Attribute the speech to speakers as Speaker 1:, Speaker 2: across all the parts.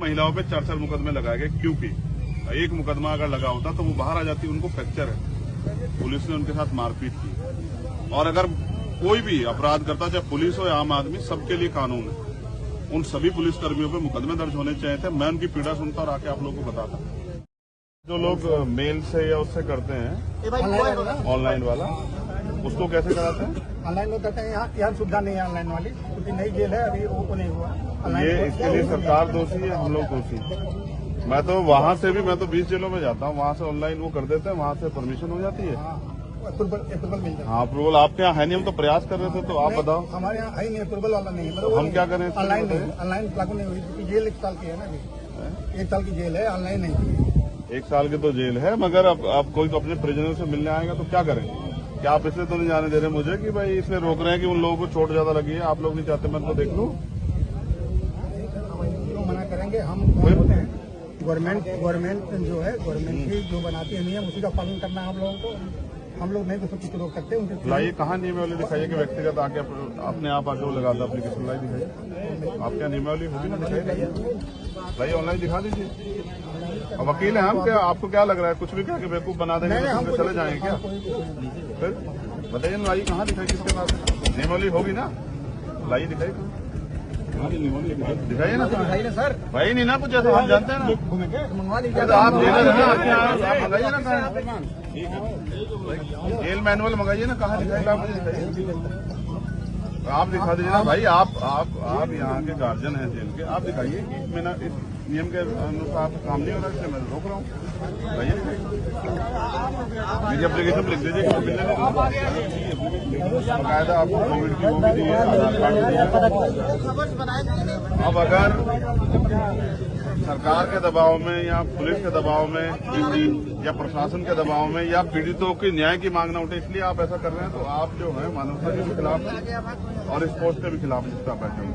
Speaker 1: महिलाओं पे 4 मुकदमे लगाए गए क्योंकि एक मुकदमा अगर लगा होता तो वो बाहर आ जाती, उनको फ्रैक्चर है, पुलिस ने उनके साथ मारपीट की। और अगर कोई भी अपराध करता, चाहे पुलिस हो या आम आदमी, सबके लिए कानून है। उन सभी पुलिसकर्मियों पे मुकदमे दर्ज होने चाहिए थे। मैं उनकी पीड़ा सुनता और आके आप लोगों को बताता। जो लोग मेल से या उससे करते हैं ऑनलाइन वाला, उसको कैसे कराते हैं?
Speaker 2: ऑनलाइन लोग करते हैं। यहाँ सुविधा नहीं है ऑनलाइन वाली, क्योंकि नई जेल है, अभी वो नहीं हुआ।
Speaker 1: ये इसके लिए सरकार दोषी है, हम लोग दोषी। मैं तो वहाँ से भी, मैं तो 20 जेलों में जाता हूँ, वहाँ से ऑनलाइन वो कर देते हैं, वहाँ से परमिशन हो जाती है।
Speaker 2: अप्रूवल मिल जाता है।
Speaker 1: हाँ, अप्रूवल आपके यहाँ है नहीं, हम तो प्रयास कर रहे थे, तो आप बताओ।
Speaker 2: हमारे यहाँ है नहीं, अप्रूवल वाला नहीं है। मतलब
Speaker 1: हम क्या करें?
Speaker 2: ऑनलाइन लागू नहीं हुई, क्योंकि जेल 1 साल की है ना। अभी 1 साल की जेल है, ऑनलाइन नहीं।
Speaker 1: 1 साल की तो जेल है, मगर अब कोई तो अपने प्रिजनर से मिलने आएगा तो क्या करेंगे? क्या आप इसलिए तो नहीं जाने दे रहे मुझे कि भाई इसलिए रोक रहे हैं कि उन लोगों को चोट ज्यादा लगी है? आप लोग नहीं चाहते मैं तो देख लूं?
Speaker 2: मना करेंगे हम। होते हैं गवर्नमेंट जो है, गवर्नमेंट की जो बनाती है नियम, उसी का पालन करना है हम लोगों को। हम लोग नहीं तो कुछ रोक सकते उनके।
Speaker 1: लाइए कहाँ नियमावली दिखाइए कि व्यक्तिगत आके अपने आप आके वो लगाता एप्लीकेशन लाई दिखाइए। आप क्या नियमावली होगी ना, दिखाइए, लाइए ऑनलाइन दिखा दीजिए। अब वकील है हम, क्या आपको क्या लग रहा है कुछ भी क्या बेवकूफ बना देंगे तो चले जाएंगे क्या? फिर बताइए ना, लाइए कहाँ दिखाई, किसके पास नियमावली होगी ना? लाइए दिखाइए, दिखाइए ना
Speaker 2: सर।
Speaker 1: भाई नहीं ना कुछ ऐसा, हम जानते हैं ना।
Speaker 2: मंगवा लीजिए
Speaker 1: आप मंगाइए ना, कहाँ जेल मैनुअल मंगाइए ना, कहाँ दिखाएगा? आप दिखाइए, आप दिखा दीजिए ना भाई। आप यहाँ के गार्जियन हैं जेल के, आप दिखाइए कि मैं इस नियम के अनुसार काम नहीं हो रहा, इसलिए मैं रोक रहा हूँ। भाइये मेरी एप्लीकेशन लिख दीजिए, बाकायदा आपको कोविड की वो भी दी है, आधार कार्ड भी दिया। अब अगर सरकार के दबाव में या पुलिस के दबाव में या प्रशासन के दबाव में या पीड़ितों की न्याय की मांग न उठे, इसलिए आप ऐसा कर रहे हैं, तो आप जो है मानवता के भी खिलाफ और स्पोर्ट्स के भी खिलाफ जिसका बैठे हैं।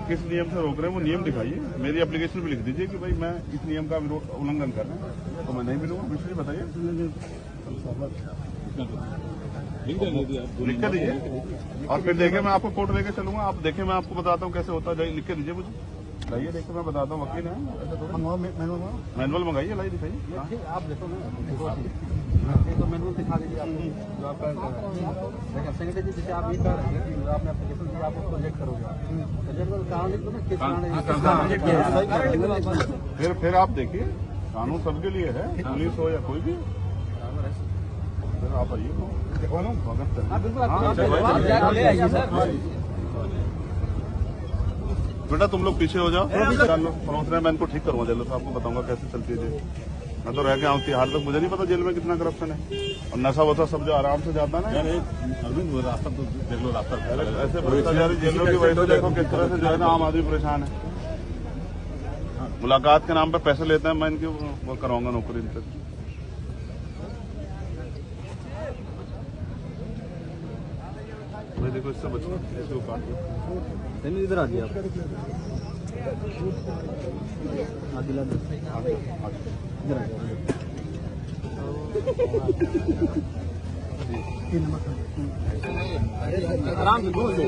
Speaker 1: किस नियम से रोक रहे हैं वो नियम दिखाइए। मेरी एप्लीकेशन भी लिख दीजिए कि भाई मैं इस नियम का उल्लंघन कर रहा हूँ, तो मैं नहीं मिलूंगा। विषय बताइए, लिख के दीजिए और फिर देखिए मैं आपको कोर्ट लेके चलूंगा। आप देखिए, मैं आपको बताता हूँ कैसे होता है। लिख के दीजिए मुझे, लाइए देखिए, मैं बताता हूँ। वकील है, मैनुअल मंगाइए, लाइए दिखाइए।
Speaker 2: आप देखो तो मैनुअल दिखा दीजिए आपको, जो आपका सेक्रेटरी जैसे आप ये कर रहे हैं, आपने एप्लीकेशन दिया, आप उसको रिजेक्ट करोगे।
Speaker 1: फिर आप देखिए, कानून सबके लिए है, पुलिस हो या कोई भी। फिर आप आइए, बेटा तुम लोग पीछे हो जाओ, पहुंच रहे हैं, मैं इनको ठीक करूंगा जेल से, आपको बताऊंगा कैसे चलती है जेल। मैं तो रह के आऊँ हाल तक, मुझे नहीं पता जेल में कितना करप्शन है और नशा वसा सब जो आराम से जाता है ना। रास्ता तो देख लो, रास्ता ऐसे भ्रष्टाचारी जेलों की वजह से देखो किस तरह से जो है ना आम आदमी परेशान है। मुलाकात के नाम पे पैसे लेते हैं, मैं इनकी वो कराऊंगा नौकरी इनसे। भाई देखो, इससे बचो, इसको काट दो।
Speaker 2: इधर आ दिया आराम से बोल दो।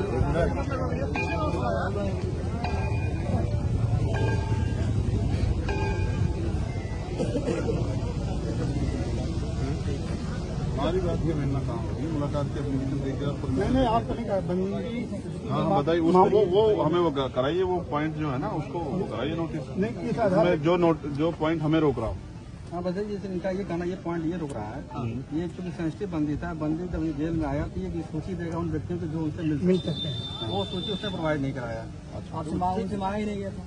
Speaker 1: हमारी बात ये मिलना कहाँ होगी? मुलाकात की एप्लीकेशन देकर
Speaker 2: नहीं आपको नहीं कहा।
Speaker 1: हाँ बताइए, वो हमें वो कराइए, वो पॉइंट जो है ना उसको कराइए नोटिस।
Speaker 2: नहीं किस आधार
Speaker 1: में जो पॉइंट हमें रोक रहा हूँ।
Speaker 2: हाँ बताइए, जैसे इनका ये कहना, ये पॉइंट ये रुक रहा है, ये चूंकि सेंसिटिव बंदी था, बंदी जब जेल में आया तो ये सूची देगा उन व्यक्तियों को जो उनसे मिल सकते हैं, वो सूची उसने प्रोवाइड नहीं कराया। आपसे मांगा ही नहीं गया था।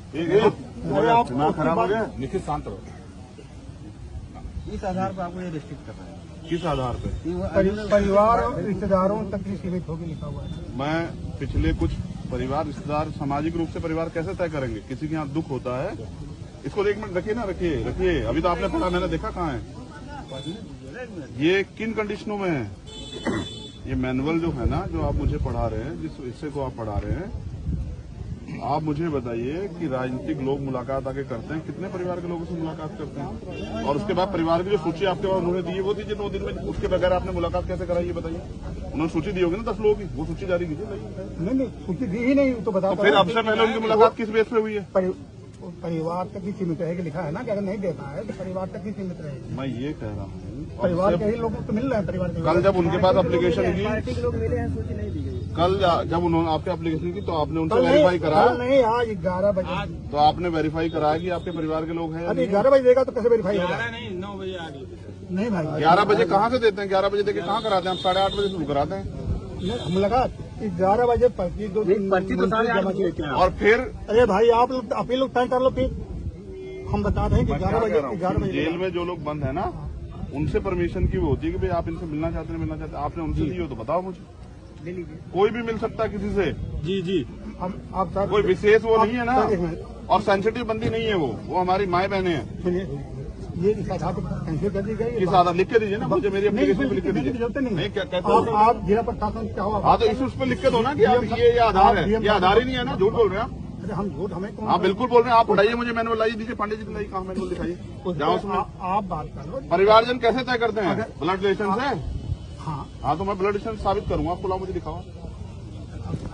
Speaker 1: दिमाग खराब हो गया,
Speaker 3: निश्चित शांत रहो।
Speaker 2: इस आधार पर आपको ये रिस्ट्रिक्ट कर रहा है।
Speaker 1: किस आधार पे?
Speaker 2: परिवार और रिश्तेदारों तक ही सीमित होगी, लिखा हुआ है।
Speaker 1: मैं पिछले कुछ परिवार रिश्तेदार सामाजिक रूप से परिवार कैसे तय करेंगे? किसी के यहाँ दुख होता है, इसको 1 मिनट रखिए ना, रखिए। अभी तो आपने पढ़ा, मैंने देखा कहाँ है ये, किन कंडीशनों में है ये मैनुअल जो है ना, जो आप मुझे पढ़ा रहे हैं, जिस हिस्से को आप पढ़ा रहे हैं, आप मुझे बताइए कि राजनीतिक लोग मुलाकात आके करते हैं, कितने परिवार के लोगों से मुलाकात करते हैं? और उसके बाद परिवार की जो सूची आपके पास उन्होंने दी है वो दीजिए 9 दिन में, उसके बगैर आपने मुलाकात कैसे कराई ये बताइए। उन्होंने सूची दी होगी ना 10 लोगों की, वो सूची जारी कीजिए।
Speaker 3: नहीं सूची दी ही नहीं तो बता।
Speaker 1: तो फिर आपसे पहले उनकी मुलाकात किस बेस पे हुई है?
Speaker 3: परिवार तक ही सीमित रहेगी, लिखा है ना कि अगर नहीं देता है तो परिवार तक ही सीमित रहेगी।
Speaker 1: मैं ये कह रहा हूँ
Speaker 3: परिवार के ही लोग तो मिल रहे हैं। परिवार के
Speaker 1: कल जब उनके पास एप्लीकेशन की,
Speaker 2: पार्टी के लोग मिले हैं, सूची नहीं दी गई।
Speaker 1: कल जब उन्होंने आपके एप्लीकेशन की तो आपने उनसे वेरीफाई कराया?
Speaker 3: नहीं, आज 11 बजे।
Speaker 1: तो आपने वेरीफाई कराया कि आपके परिवार के लोग हैं?
Speaker 3: अभी 11 बजे देगा तो कैसे वेरीफाई होगा?
Speaker 2: 11 नहीं 9 बजे आ गई।
Speaker 3: नहीं भाई,
Speaker 1: 11 बजे कहाँ से देते हैं? 11 बजे देके कहाँ कराते हैं? हम 8:30 बजे शुरू कराते हैं।
Speaker 3: हम लगा 11 बजे पर्ची दो
Speaker 2: पर्ची तो साढ़े 8 बजे लेते हैं।
Speaker 1: और फिर
Speaker 3: अरे भाई आप ही लोग तय कर लो, फिर हम बता रहे हैं कि
Speaker 1: मैं क्या
Speaker 3: 11
Speaker 1: कह रहा हूँ,
Speaker 3: बजे
Speaker 1: जेल में जो लोग बंद है ना, उनसे परमिशन की वो होती है कि भाई आप इनसे मिलना चाहते हैं, मिलना चाहते हैं। आपने उनसे दी हो तो बताओ मुझे।
Speaker 2: ले लीजिए।
Speaker 1: कोई भी मिल सकता है किसी से,
Speaker 2: जी
Speaker 3: हम आप सर
Speaker 1: कोई विशेष वो नहीं है ना,
Speaker 3: एक मिनट
Speaker 1: और सेंसिटिव बंदी नहीं है वो हमारी माए बहने हैं।
Speaker 3: सुनिए, ये इस आधार पर कैंसिल कर दी गई।
Speaker 1: किस आधार लिख के दीजिए ना मुझे, मेरी एप्लीकेशन पे लिख के दीजिए।
Speaker 3: जरूरत नहीं
Speaker 1: नहीं क्या कहते
Speaker 3: आप
Speaker 1: हो?
Speaker 3: आप जिला प्रशासन क्या हो?
Speaker 1: हाँ तो इस पे लिख के दो ना कि आप ये आधार है, ये आधार ही नहीं है ना, झूठ बोल रहे हैं आप।
Speaker 3: अरे हम झूठ हमें कौन?
Speaker 1: आप बिल्कुल बोल रहे हैं। आप उठाइए मुझे मैनुअल लाइए दीजिए, पांडे जी लाइए, कहाँ मैनुअल दिखाइए, जाओ उसमें।
Speaker 3: आप बात कर लो।
Speaker 1: परिवारजन कैसे तय करते हैं? ब्लड रिलेशन से।
Speaker 3: हाँ,
Speaker 1: हाँ तो मैं ब्लड रिलेशन साबित करूंगा आपको, लाओ मुझे दिखाओ।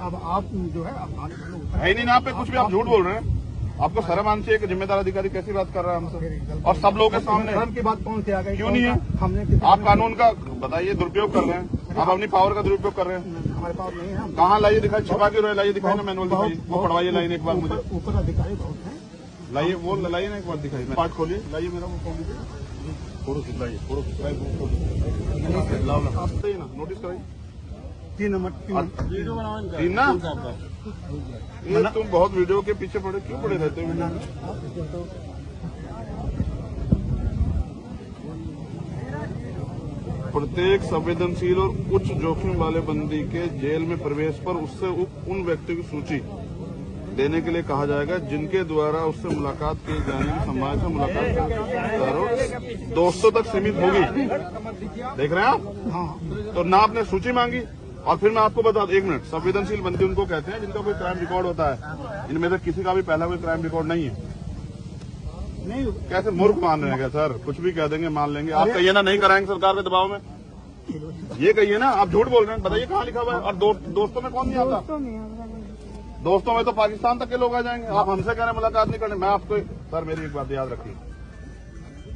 Speaker 3: अब आप जो है अब बात कर लो।
Speaker 1: है ही नहीं ना आप पे कुछ भी, आप झूठ बोल रहे हैं। आपको शर्म आनी चाहिए कि जिम्मेदार अधिकारी कैसी बात कर रहा है हमसे, और सब लोगों के सामने।
Speaker 3: धर्म की बात कौन सी आ गई?
Speaker 1: क्यों नहीं है?
Speaker 3: हमने
Speaker 1: आप कानून का बताइए, दुरुपयोग कर रहे हैं आप, अपनी पावर का दुरुपयोग कर रहे हैं।
Speaker 3: हमारे पास नहीं है।
Speaker 1: कहाँ लाइए दिखाई, छिपा के लाइए दिखाई ना, मैनुअल दिखाइए, वो पढ़वाइए लाइन एक बार मुझे,
Speaker 3: ऊपर अधिकारी बहुत हैं।
Speaker 1: लाइए वो लाइए ना एक बार दिखाइए। पार्ट खोलिए, लाइए मेरा वो खोल दीजिए, फोटो खिंचवाइए, फोटो खिंचवाइए, लाओ ना, आप बताइए ना, नोटिस कराइए।
Speaker 3: 3 नंबर
Speaker 1: तीन ना, ये तुम बहुत वीडियो के पीछे पड़े क्यों पड़े रहते हो? प्रत्येक संवेदनशील और उच्च जोखिम वाले बंदी के जेल में प्रवेश पर उससे उन व्यक्तियों की सूची देने के लिए कहा जाएगा जिनके द्वारा उससे मुलाकात की जाने की संभावना से मुलाकात दोस्तों तक सीमित होगी। देख रहे हैं आप?
Speaker 3: हाँ,
Speaker 1: तो ना आपने सूची मांगी, और फिर मैं आपको बता दूं, 1 मिनट, संवेदनशील बंदी उनको कहते हैं जिनका कोई क्राइम रिकॉर्ड होता है। इनमें से किसी का भी पहला कोई क्राइम रिकॉर्ड नहीं है।
Speaker 3: नहीं
Speaker 1: कैसे मूर्ख मान रहे हैं सर? कुछ भी कह देंगे, मान लेंगे। आप कहिए ना नहीं कराएंगे सरकार के दबाव में, ये कहिए ना। आप झूठ बोल रहे हैं, बताइए कहाँ लिखा हुआ है? और दोस्तों में कौन नहीं आता? दोस्तों में तो पाकिस्तान तक के लोग आ जाएंगे। आप हमसे कह रहे हैं मुलाकात नहीं करनी। मैं आपको सर, मेरी एक बात याद रखिए,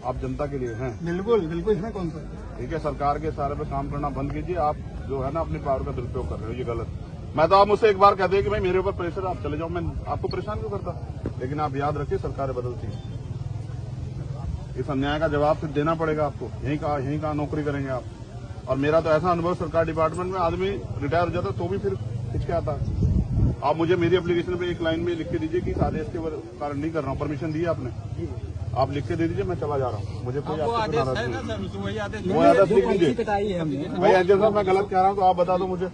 Speaker 1: आप जनता के लिए हैं।
Speaker 3: बिल्कुल बिल्कुल, इसमें कौन सा?
Speaker 1: ठीक है, सरकार के सारे पे काम करना बंद कीजिए। आप जो है ना अपनी पावर का दुरुपयोग कर रहे हो, ये गलत। मैं तो आप मुझसे एक बार कहते हैं कि भाई मेरे ऊपर प्रेशर, आप चले जाओ, मैं आपको परेशान क्यों करता? लेकिन आप याद रखिए, सरकारें बदलती हैं। इस अन्याय का जवाब फिर देना पड़ेगा आपको। यहीं कहाँ नौकरी करेंगे आप? और मेरा तो ऐसा अनुभव, सरकार डिपार्टमेंट में आदमी रिटायर हो जाता तो भी फिर हिचके आता है। आप मुझे मेरी एप्लीकेशन पे एक लाइन में लिख के दीजिए कि इस आदेश के कारण नहीं कर रहा हूँ, परमिशन दी आपने, आप लिख के दे दीजिए, मैं चला जा रहा हूँ। मुझे कोई आपसे नाराज नहीं। वो आदेश लिख दीजिए। भाई अंजल साहब, मैं गलत कह रहा हूँ तो आप बता दो मुझे।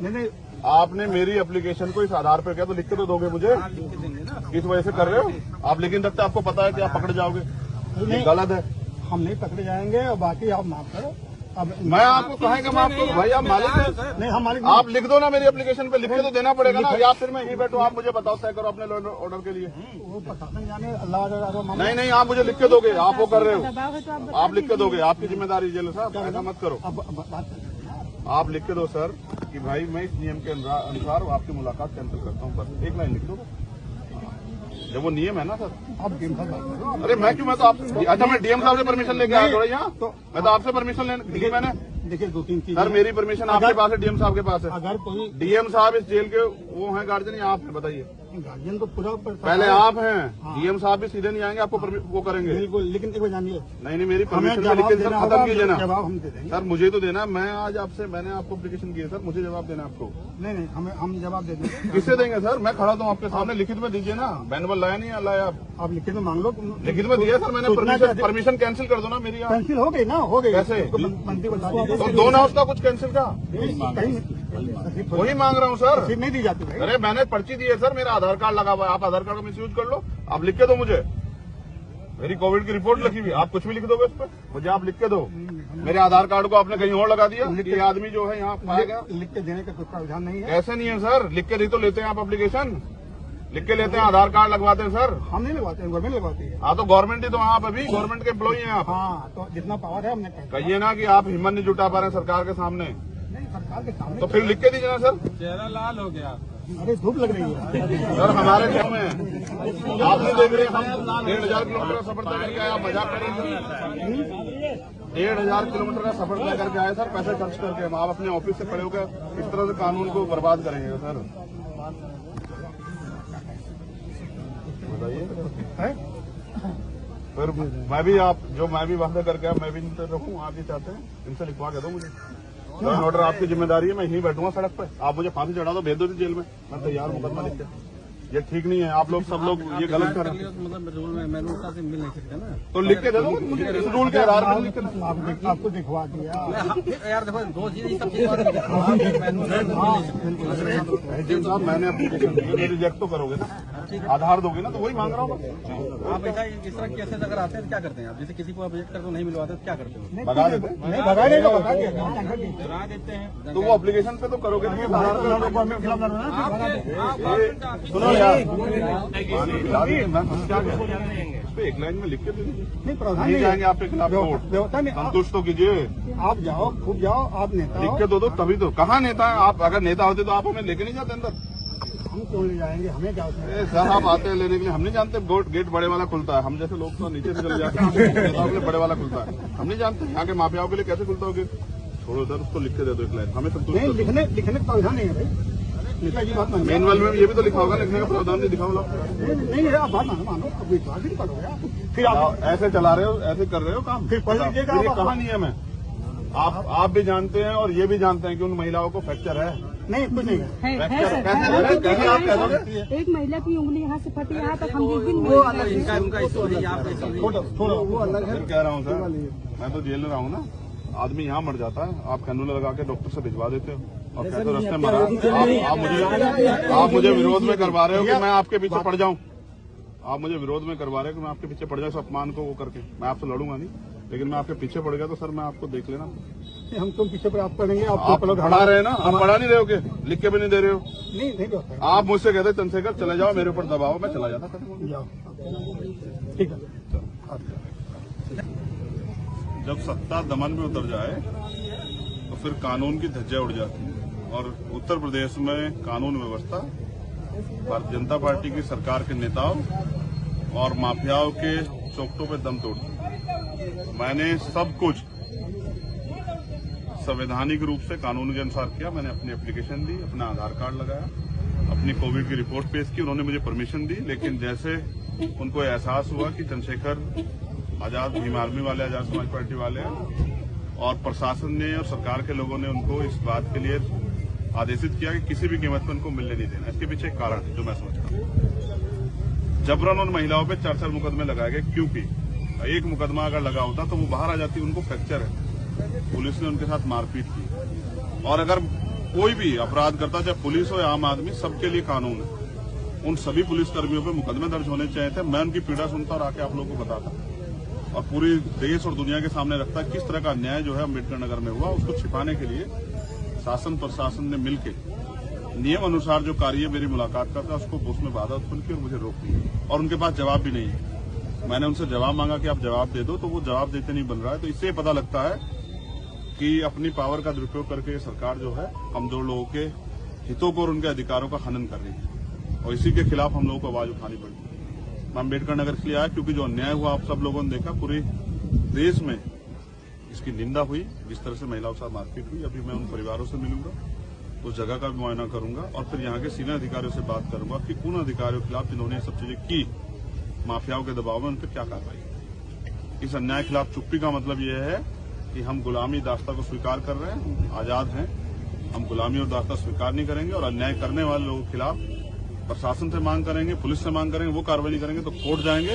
Speaker 3: नहीं,
Speaker 1: आपने मेरी एप्लीकेशन को इस आधार पर किया तो लिख के तो दोगे मुझे? किस वजह से कर रहे हो आप? लेकिन तक आपको पता है कि आप पकड़ जाओगे, ये गलत है।
Speaker 3: हम नहीं पकड़े जाएंगे और बाकी आप माफ करो। अब
Speaker 1: मैं आपको कहेंगे माफ करो भाई, आप मालिक हैं।
Speaker 3: नहीं, हम मालिक
Speaker 1: आप लिख दो ना मेरी एप्लीकेशन पे, लिख के तो देना पड़ेगा ना, या फिर मैं यहीं बैठूं, आप मुझे बताओ, तय करो अपने ऑर्डर के लिए।
Speaker 3: वो प्रशासन जाने, अल्लाह
Speaker 1: नहीं, आप मुझे लिख के दोगे, आप वो कर रहे हो, आप लिख के दोगे, आपकी जिम्मेदारी जेल साहब, ऐसा मत करो।
Speaker 3: अब बात
Speaker 1: आप लिख के दो सर कि भाई मैं इस नियम के अनुसार आपकी मुलाकात कैंसिल करता हूँ, बस एक लाइन लिख दो। जब वो नियम है ना सर।
Speaker 3: अब डीएम साहब बात करो।
Speaker 1: अरे मैं क्यों, मैं तो आप, अच्छा मैं डीएम साहब से परमिशन लेके आया थोड़ा यहाँ, तो मैं तो आपसे परमिशन लेने दी मैंने।
Speaker 3: देखिए 2-3 चीज
Speaker 1: सर मेरी परमिशन आपके पास है, डीएम साहब के पास है।
Speaker 3: अगर कोई
Speaker 1: डीएम साहब इस जेल के वो हैं गार्जियन, या आप हैं? बताइए।
Speaker 3: गार्जियन तो पूरा
Speaker 1: पहले आप हैं, डीएम साहब भी सीधे नहीं आएंगे, आपको वो करेंगे।
Speaker 3: बिल्कुल, लेकिन एक बार जानिए,
Speaker 1: नहीं, मेरी
Speaker 3: हमें
Speaker 1: परमिशन लिख के सर खत्म कीजिए ना।
Speaker 3: जवाब हम दे देंगे।
Speaker 1: सर मुझे तो देना, मैं आज आपसे, मैंने आपको एप्लीकेशन की है सर, मुझे जवाब देना आपको।
Speaker 3: नहीं, हम जवाब दे देंगे।
Speaker 1: किससे देंगे सर? मैं खड़ा तो आपके सामने, लिखित में दीजिए ना। मैनुअल लाया नहीं लाया आप?
Speaker 3: लिखित में मांग लो।
Speaker 1: लिखित में दिया सर मैंने, परमिशन कैंसिल कर दो ना मेरी।
Speaker 3: कैंसिल हो गई ना, हो गई।
Speaker 1: कैसे?
Speaker 3: मंत्री बता दीजिए।
Speaker 1: तो दो ना उसका कुछ कैंसिल का,
Speaker 3: कहीं
Speaker 1: वही मांग रहा हूँ सर।
Speaker 3: रसीद नहीं दी जाती भाई।
Speaker 1: अरे मैंने पर्ची दी है सर, मेरा आधार कार्ड लगा हुआ है, आप आधार कार्ड का मिसयूज कर लो। आप लिख के दो मुझे, मेरी कोविड की रिपोर्ट लिखी हुई, आप कुछ भी लिख दोगे इस पर, मुझे आप लिख के दो। मेरे आधार कार्ड को आपने कहीं और लगा दिया, ये आदमी जो है यहाँ पाया गया।
Speaker 3: लिख के देने का कोई प्रावधान नहीं है।
Speaker 1: कैसे नहीं है सर? लिख के दी तो लेते हैं आप एप्लीकेशन, लिख के लेते हैं, आधार कार्ड लगवाते हैं सर।
Speaker 3: हम नहीं लगवाते, गवर्नमेंट लगवाती है।
Speaker 1: हाँ तो गवर्नमेंट ही तो, आप अभी गवर्नमेंट के एम्प्लॉई हैं आप।
Speaker 3: हाँ, तो जितना पावर है हमने
Speaker 1: कहिए ना कि आप हिम्मत नहीं जुटा पा रहे हैं सरकार के सामने।
Speaker 3: नहीं, सरकार सरकार के सामने।
Speaker 1: तो फिर लिख के दीजिए ना सर।
Speaker 2: चेहरा लाल हो गया।
Speaker 3: अरे धूप लग रही है
Speaker 1: सर हमारे गाँव में आपने देख रहे हम 1500 किलोमीटर का सफर तय करके आए, आप मजाक करेंगे। 1500 किलोमीटर का सफर तय करके आए सर, पैसे खर्च करके। आप अपने ऑफिस से खड़े होकर इस तरह से कानून को बर्बाद करेंगे सर, बताइए।
Speaker 3: है?
Speaker 1: फिर मैं भी वादा करके आया, मैं भी नहीं रखूँ। आप ये चाहते हैं इनसे लिखवा के दो मुझे लॉ एंड ऑर्डर, आपकी जिम्मेदारी है। मैं यहीं बैठूंगा सड़क पे, आप मुझे फांसी चढ़ा दो, भेज दो जेल में, मैं तैयार मुकदमा लिख के। ये ठीक नहीं है, आप लोग सब लोग ये गलत कर रहे हैं।
Speaker 2: मतलब रूल में मैनुअल से मिल नहीं सकते ना,
Speaker 1: तो लिख के दे दो मुझे, इस रूल के आधार पर लिख के दो।
Speaker 3: आपको दिखवा दिया
Speaker 2: यार। देखो दो चीज सब चीज
Speaker 1: साहब, मैंने एप्लीकेशन दी, रिजेक्ट तो करोगे ना, आधार दोगे ना, तो वही मांग रहा हूँ।
Speaker 2: आप ऐसा इस तरह केसेस अगर आते हैं तो क्या करते हैं आप? जैसे किसी को ऑब्जेक्ट करते नहीं मिलवाते तो क्या करते हो?
Speaker 1: भगा देते हैं।
Speaker 3: नहीं भगाने का
Speaker 2: डरा देते हैं।
Speaker 1: तो वो एप्लीकेशन पे तो करोगे नहीं, सुनो यार, मैं क्या उस पे एक लाइन में लिख के दे दीजिए।
Speaker 3: नहीं प्रधान
Speaker 1: नहीं जाएंगे आपके खिलाफ कोर्ट,
Speaker 3: व्यवस्था में
Speaker 1: संतुष्ट तो कीजिए।
Speaker 3: आप जाओ, खूब जाओ, आप नेता
Speaker 1: लिख
Speaker 3: हो।
Speaker 1: के दो तभी तो। कहाँ नेता है आप? अगर नेता होते तो आप हमें लेके नहीं जाते अंदर।
Speaker 3: हम क्यों ले जाएंगे, हमें क्या उसमें?
Speaker 1: सर आप आते हैं लेने के लिए, हम नहीं जानते गेट बड़े वाला खुलता है। हम जैसे लोग तो नीचे से चले जाते हैं, नेताओं के लिए बड़े वाला खुलता है। हम नहीं जानते यहाँ के माफियाओं के लिए कैसे खुलता होगा। छोड़ो सर, उसको लिख के दे दो एक लाइन, हमें संतुष्ट
Speaker 3: नहीं
Speaker 1: कर दो।
Speaker 3: लिखने का प्रावधान नहीं है भाई, नेता जी बात मानो।
Speaker 1: मैनुअल में ये भी तो लिखा होगा, लिखने का प्रावधान नहीं दिखा होगा।
Speaker 3: नहीं आप बात मानो, अब विश्वास ही करोगे आप। फिर आप
Speaker 1: ऐसे चला रहे हो, ऐसे कर रहे हो काम।
Speaker 3: फिर पढ़ लीजिएगा
Speaker 1: ये
Speaker 3: आप।
Speaker 1: कहाँ नियम है? आप भी जानते हैं और ये भी जानते हैं कि उन महिलाओं को फ्रैक्चर है।
Speaker 3: नहीं कुछ नहीं है।
Speaker 4: है
Speaker 1: कैसे
Speaker 4: सर।
Speaker 1: कैसे आप कह दोगे?
Speaker 4: एक महिला की उंगली यहाँ से फटी, यहाँ तक हम जिस दिन
Speaker 2: वो अलग इनका उनका इशू नहीं, आपका इशू नहीं।
Speaker 3: छोड़ो वो अलग है।
Speaker 1: फिर कह रहा हूँ सर, मैं तो जेल में रहा हूँ ना। आदमी यहाँ मर जाता है, आप कैनूल लगा के डॉक्टर से भिजवा देते हो और कहते हो रास्ते मरा। आप मुझे विरोध में करवा रहे हो कि मैं आपके पीछे पड़ जाऊं। आप मुझे विरोध में करवा रहे हो कि मैं आपके पीछे पड़ जाऊं, इस अपमान को वो करके। मैं आपसे लड़ूंगा नहीं, लेकिन मैं आपके पीछे पड़ गया तो सर मैं आपको देख लेना।
Speaker 3: हम तो पीछे पर आप पढ़ेंगे,
Speaker 1: आप पढ़ा रहे हैं ना, आप पढ़ा नहीं रहे हो के लिख के भी नहीं दे रहे हो।
Speaker 3: नहीं व्यवस्था
Speaker 1: आप मुझसे कहते चंद्रशेखर चले जाओ, मेरे ऊपर दबाओ, मैं चला जाता।
Speaker 3: जाओ, ठीक है।
Speaker 1: जब सत्ता दमन में उतर जाए तो फिर कानून की धज्जियां उड़ जाती है। और उत्तर प्रदेश में कानून व्यवस्था भारतीय जनता पार्टी की सरकार के नेताओं और माफियाओं के चौकटों पे दम तोड़ती। मैंने सब कुछ संवैधानिक रूप से कानून के अनुसार किया। मैंने अपनी एप्लीकेशन दी, अपना आधार कार्ड लगाया, अपनी कोविड की रिपोर्ट पेश की, उन्होंने मुझे परमिशन दी। लेकिन जैसे उनको एहसास हुआ कि चंद्रशेखर आजाद भीम आर्मी वाले, आजाद समाज पार्टी वाले हैं और प्रशासन ने और सरकार के लोगों ने उनको इस बात के लिए आदेशित किया कि किसी भी कीमत पर उनको मिलने नहीं देना। इसके पीछे एक कारण है जो मैं समझता हूँ। जबरन उन महिलाओं पे 4 मुकदमे लगाए गए, क्योंकि एक मुकदमा अगर लगा होता तो वो बाहर आ जाती, उनको फ्रैक्चर है। पुलिस ने उनके साथ मारपीट की। और अगर कोई भी अपराध करता, चाहे पुलिस हो या आम आदमी, सबके लिए कानून है। उन सभी पुलिसकर्मियों पे मुकदमे दर्ज होने चाहिए थे। मैं उनकी पीड़ा सुनता और आके आप लोगों को बताता और पूरी देश और दुनिया के सामने रखता किस तरह का अन्याय जो है अम्बेडकर नगर में हुआ। उसको छिपाने के लिए शासन प्रशासन ने मिलकर नियम अनुसार जो कार्य मेरी मुलाकात का था उसको उसमें बाधा उत्पन्न की और मुझे रोक दी। और उनके पास जवाब भी नहीं है। मैंने उनसे जवाब मांगा कि आप जवाब दे दो, तो वो जवाब देते नहीं बन रहा है। तो इससे पता लगता है कि अपनी पावर का दुरुपयोग करके सरकार जो है कमजोर लोगों के हितों को और उनके अधिकारों का हनन कर रही है। और इसी के खिलाफ हम लोगों को आवाज उठानी पड़ी। मैं अम्बेडकर नगर इसलिए आया क्योंकि जो अन्याय हुआ आप सब लोगों ने देखा, पूरे देश में इसकी निंदा हुई। जिस तरह से महिलाओं के साथ मारपीट हुई, अभी मैं उन परिवारों से मिलूंगा, उस जगह का भी मुआयना करूंगा और फिर यहाँ के सीनियर अधिकारियों से बात करूंगा कि उन अधिकारियों के खिलाफ जिन्होंने ये सब चीजें की, माफियाओं के दबाव में, उन पर क्या कार्रवाई। इस अन्याय के खिलाफ चुप्पी का मतलब यह है कि हम गुलामी दास्ता को स्वीकार कर रहे हैं, आजाद हैं। हम गुलामी और दास्ता स्वीकार नहीं करेंगे और अन्याय करने वाले लोगों के खिलाफ प्रशासन से मांग करेंगे, पुलिस से मांग करेंगे। वो कार्रवाई नहीं करेंगे तो कोर्ट जाएंगे।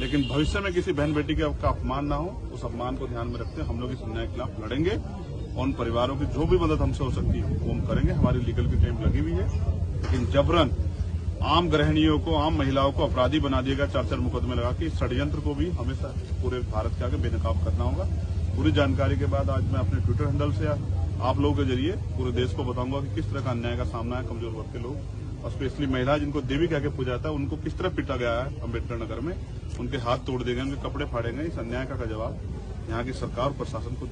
Speaker 1: लेकिन भविष्य में किसी बहन बेटी का अपमान ना हो, उस अपमान को ध्यान में रखते हम लोग इस अन्याय के खिलाफ लड़ेंगे और उन परिवारों की जो भी मदद हमसे हो सकती है वो हम करेंगे। हमारी लीगल की टीम लगी हुई है। लेकिन जबरन आम गृहिणियों को, आम महिलाओं को अपराधी बना दिएगा 4 मुकदमे लगा के, इस षड्यंत्र को भी हमेशा पूरे भारत के आगे बेनकाब करना होगा। पूरी जानकारी के बाद आज मैं अपने ट्विटर हैंडल से आप लोगों के जरिए पूरे देश को बताऊंगा कि किस तरह का अन्याय का सामना है कमजोर वर्ग के लोग और स्पेशली महिला जिनको देवी कह के पूजा जाता है, उनको किस तरह पीटा गया है अम्बेडकर नगर में। उनके हाथ तोड़ दिए गए, उनके कपड़े फाड़े गए। इस अन्याय का जवाब यहाँ की सरकार और प्रशासन को